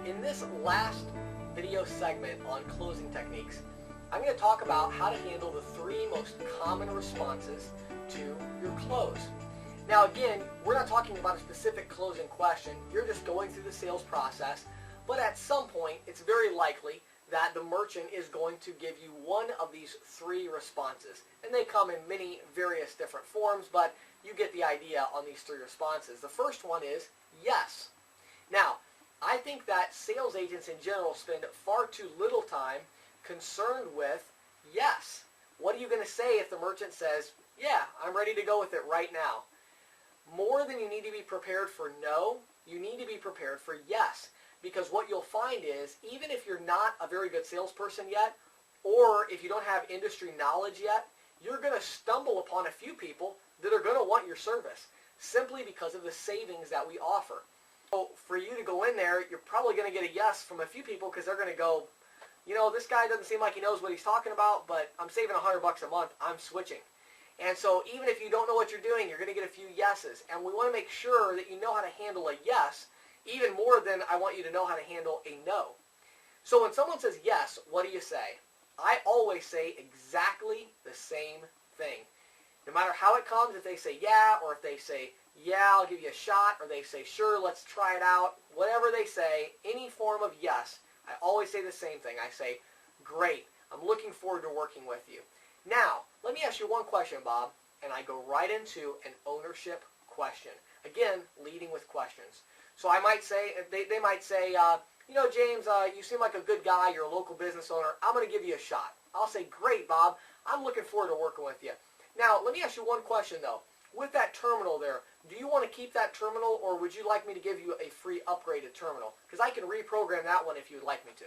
In this last video segment on closing techniques, I'm going to talk about how to handle the 3 most common responses to your close. Now again, we're not talking about a specific closing question, you're just going through the sales process, but at some point it's very likely that the merchant is going to give you one of these 3 responses. And they come in many various different forms, but you get the idea on these 3 responses. The first one is yes. Now, I think that sales agents in general spend far too little time concerned with yes. What are you going to say if the merchant says, yeah, I'm ready to go with it right now? More than you need to be prepared for no, you need to be prepared for yes. Because what you'll find is, even if you're not a very good salesperson yet, or if you don't have industry knowledge yet, you're going to stumble upon a few people that are going to want your service, simply because of the savings that we offer. So for you to go in there, you're probably going to get a yes from a few people because they're going to go, you know, this guy doesn't seem like he knows what he's talking about, but I'm saving $100 a month, I'm switching. And so even if you don't know what you're doing, you're going to get a few yeses. And we want to make sure that you know how to handle a yes, even more than I want you to know how to handle a no. So when someone says yes, what do you say? I always say exactly the same thing. No matter how it comes, if they say yeah, or if they say, yeah, I'll give you a shot, or they say, sure, let's try it out, whatever they say, any form of yes, I always say the same thing. I say, great, I'm looking forward to working with you. Now, let me ask you one question, Bob, and I go right into an ownership question. Again, leading with questions. So I might say, they might say, you know, James, you seem like a good guy, you're a local business owner, I'm going to give you a shot. I'll say, great, Bob, I'm looking forward to working with you. Now, let me ask you one question, though. With that terminal there, do you want to keep that terminal, or would you like me to give you a free upgraded terminal? Because I can reprogram that one if you would like me to.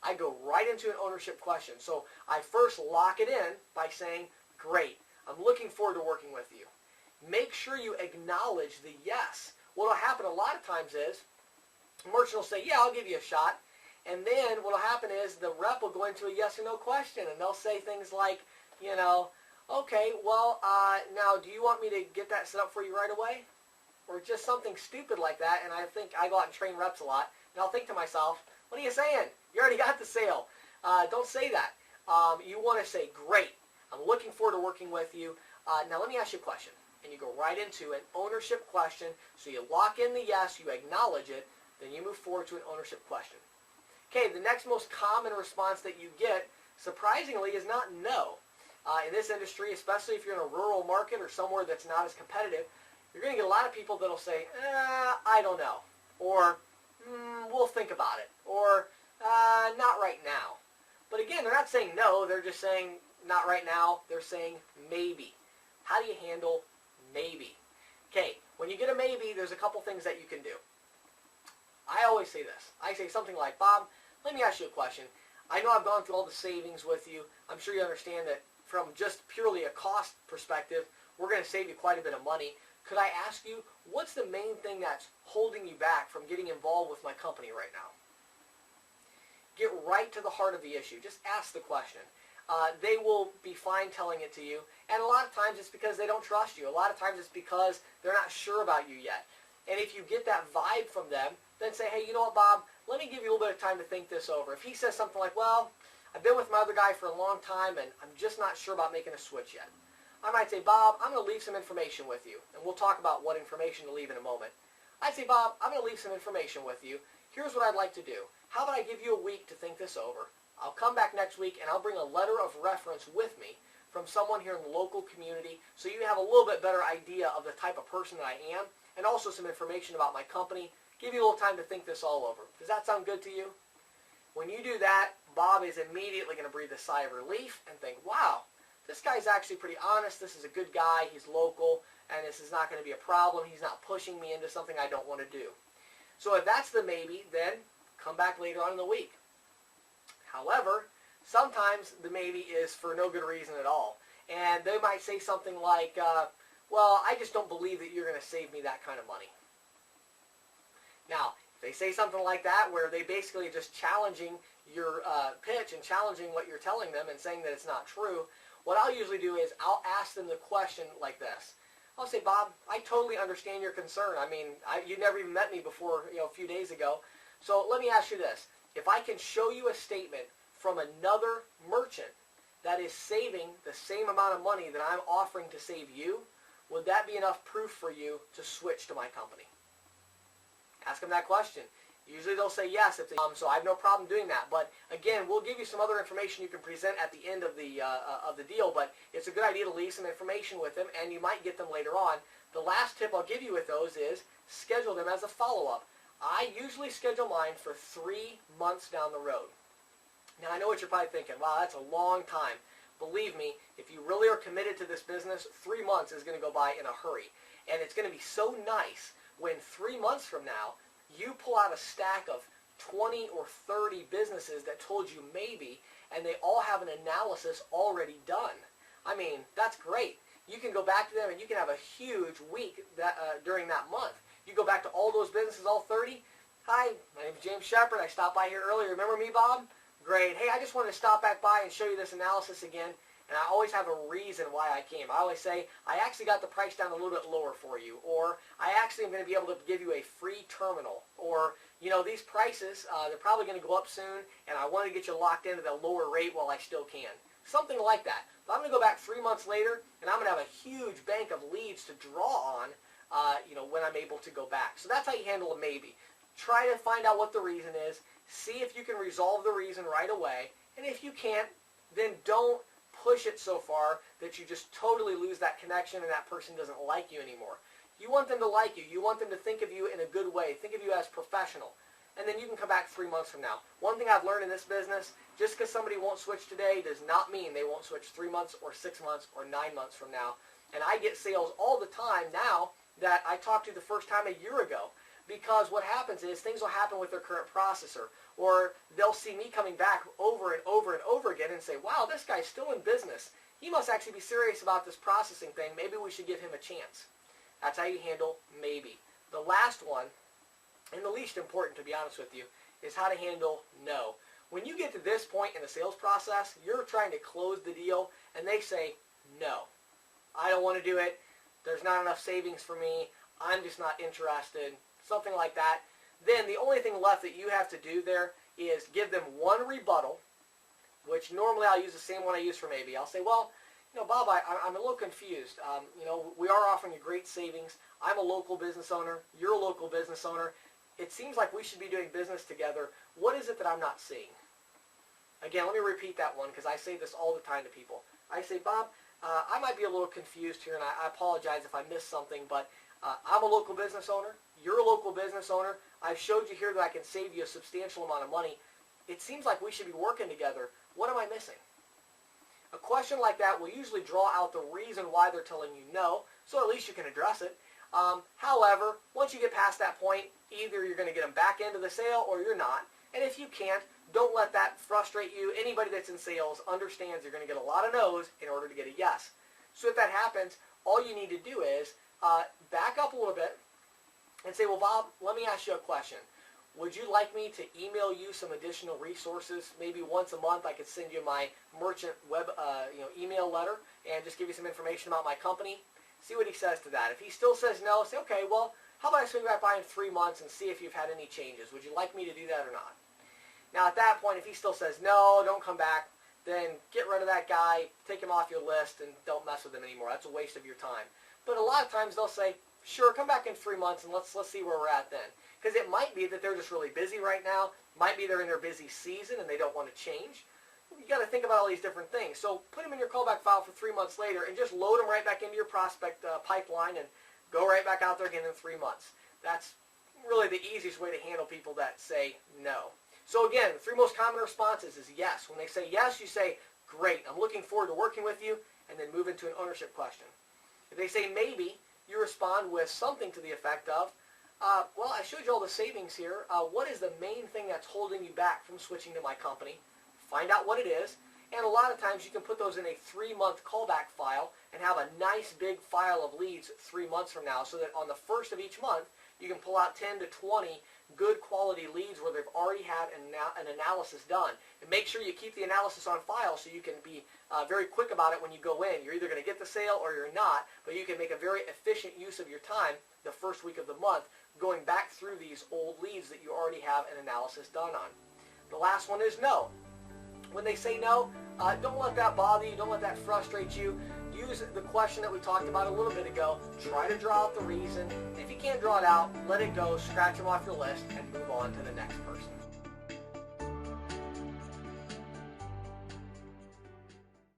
I go right into an ownership question. So I first lock it in by saying, great, I'm looking forward to working with you. Make sure you acknowledge the yes. What will happen a lot of times is, the merchant will say, yeah, I'll give you a shot. And then what will happen is the rep will go into a yes or no question, and they'll say things like, you know, okay, well, now do you want me to get that set up for you right away? Or just something stupid like that, and I think I go out and train reps a lot, and I'll think to myself, what are you saying? You already got the sale. Don't say that. You want to say, great, I'm looking forward to working with you. Now let me ask you a question. And you go right into an ownership question. So you lock in the yes, you acknowledge it, then you move forward to an ownership question. Okay, the next most common response that you get, surprisingly, is not no. In this industry, especially if you're in a rural market or somewhere that's not as competitive, you're going to get a lot of people that will say, I don't know, or we'll think about it, or not right now. But again, they're not saying no, they're just saying not right now, they're saying maybe. How do you handle maybe? Okay, when you get a maybe, there's a couple things that you can do. I always say this. I say something like, Bob, let me ask you a question. I know I've gone through all the savings with you. I'm sure you understand that from just purely a cost perspective, we're going to save you quite a bit of money. Could I ask you, what's the main thing that's holding you back from getting involved with my company right now? Get right to the heart of the issue. Just ask the question. They will be fine telling it to you, and a lot of times it's because they don't trust you. A lot of times it's because they're not sure about you yet. And if you get that vibe from them, then say, hey, you know what, Bob, let me give you a little bit of time to think this over. If he says something like, well, I've been with my other guy for a long time, and I'm just not sure about making a switch yet. I might say, Bob, I'm going to leave some information with you, and we'll talk about what information to leave in a moment. I'd say, Bob, I'm going to leave some information with you. Here's what I'd like to do. How about I give you a week to think this over? I'll come back next week, and I'll bring a letter of reference with me from someone here in the local community so you have a little bit better idea of the type of person that I am, and also some information about my company. Give you a little time to think this all over. Does that sound good to you? When you do that, Bob is immediately going to breathe a sigh of relief and think, wow, this guy's actually pretty honest. This is a good guy. He's local, and this is not going to be a problem. He's not pushing me into something I don't want to do. So if that's the maybe, then come back later on in the week. However, sometimes the maybe is for no good reason at all. And they might say something like, well, I just don't believe that you're going to save me that kind of money. Now, if they say something like that, where they basically are just challenging your pitch and challenging what you're telling them and saying that it's not true, what I'll usually do is I'll ask them the question like this. I'll say, Bob, I totally understand your concern. I mean, you never even met me before, a few days ago. So let me ask you this. If I can show you a statement from another merchant that is saving the same amount of money that I'm offering to save you, would that be enough proof for you to switch to my company? Ask them that question. Usually they'll say yes. So I have no problem doing that. But again, we'll give you some other information you can present at the end of the deal. But it's a good idea to leave some information with them, and you might get them later on. The last tip I'll give you with those is schedule them as a follow-up. I usually schedule mine for 3 months down the road. Now, I know what you're probably thinking. Wow, that's a long time. Believe me, if you really are committed to this business, 3 months is going to go by in a hurry. And it's going to be so nice when 3 months from now, you pull out a stack of 20 or 30 businesses that told you maybe, and they all have an analysis already done. I mean, that's great. You can go back to them and you can have a huge week during that month. You go back to all those businesses, all 30. Hi, my name is James Shepard. I stopped by here earlier. Remember me, Bob? Great. Hey, I just wanted to stop back by and show you this analysis again. And I always have a reason why I came. I always say, I actually got the price down a little bit lower for you. Or, I actually am going to be able to give you a free terminal. Or, you know, these prices, they're probably going to go up soon, and I want to get you locked into the lower rate while I still can. Something like that. But I'm going to go back 3 months later, and I'm going to have a huge bank of leads to draw on, when I'm able to go back. So that's how you handle a maybe. Try to find out what the reason is. See if you can resolve the reason right away. And if you can't, then don't push it so far that you just totally lose that connection and that person doesn't like you anymore. You want them to like you. You want them to think of you in a good way. Think of you as professional. And then you can come back 3 months from now. One thing I've learned in this business, just because somebody won't switch today does not mean they won't switch 3 months or 6 months or 9 months from now. And I get sales all the time now that I talked to the first time a year ago. Because what happens is things will happen with their current processor. Or they'll see me coming back over and over and over again and say, wow, this guy's still in business. He must actually be serious about this processing thing. Maybe we should give him a chance. That's how you handle maybe. The last one, and the least important to be honest with you, is how to handle no. When you get to this point in the sales process, you're trying to close the deal, and they say, no, I don't want to do it. There's not enough savings for me. I'm just not interested. Something like that. Then the only thing left that you have to do there is give them one rebuttal, which normally I'll use the same one I use for maybe. I'll say, well, Bob, I'm a little confused. We are offering you great savings. I'm a local business owner. You're a local business owner. It seems like we should be doing business together. What is it that I'm not seeing? Again, let me repeat that one because I say this all the time to people. I say, Bob, I might be a little confused here, and I apologize if I missed something, but I'm a local business owner. You're a local business owner. I've showed you here that I can save you a substantial amount of money. It seems like we should be working together. What am I missing? A question like that will usually draw out the reason why they're telling you no, so at least you can address it. However, once you get past that point, either you're going to get them back into the sale or you're not. And if you can't, don't let that frustrate you. Anybody that's in sales understands you're going to get a lot of no's in order to get a yes. So if that happens, all you need to do is back up a little bit and say, well, Bob, let me ask you a question. Would you like me to email you some additional resources? Maybe once a month I could send you my merchant web email letter and just give you some information about my company. See what he says to that. If he still says no, say, okay, well, how about I swing back by in 3 months and see if you've had any changes? Would you like me to do that or not? Now, at that point, if he still says no, don't come back, then get rid of that guy, take him off your list, and don't mess with him anymore. That's a waste of your time. But a lot of times they'll say, sure, come back in 3 months and let's see where we're at then. Because it might be that they're just really busy right now. Might be they're in their busy season and they don't want to change. You got to think about all these different things. So put them in your callback file for 3 months later and just load them right back into your prospect pipeline and go right back out there again in 3 months. That's really the easiest way to handle people that say no. So again, the 3 most common responses is yes. When they say yes, you say, great, I'm looking forward to working with you, and then move into an ownership question. If they say maybe, you respond with something to the effect of, well, I showed you all the savings here. What is the main thing that's holding you back from switching to my company? Find out what it is. And a lot of times you can put those in a 3-month callback file and have a nice big file of leads 3 months from now so that on the first of each month, you can pull out 10 to 20 good quality leads where they've already had an analysis done. And make sure you keep the analysis on file so you can be very quick about it when you go in. You're either going to get the sale or you're not, but you can make a very efficient use of your time the first week of the month going back through these old leads that you already have an analysis done on. The last one is no. When they say no, don't let that bother you. Don't let that frustrate you. Use the question that we talked about a little bit ago. Try to draw out the reason. If you can't draw it out, let it go, scratch them off your list, and move on to the next person.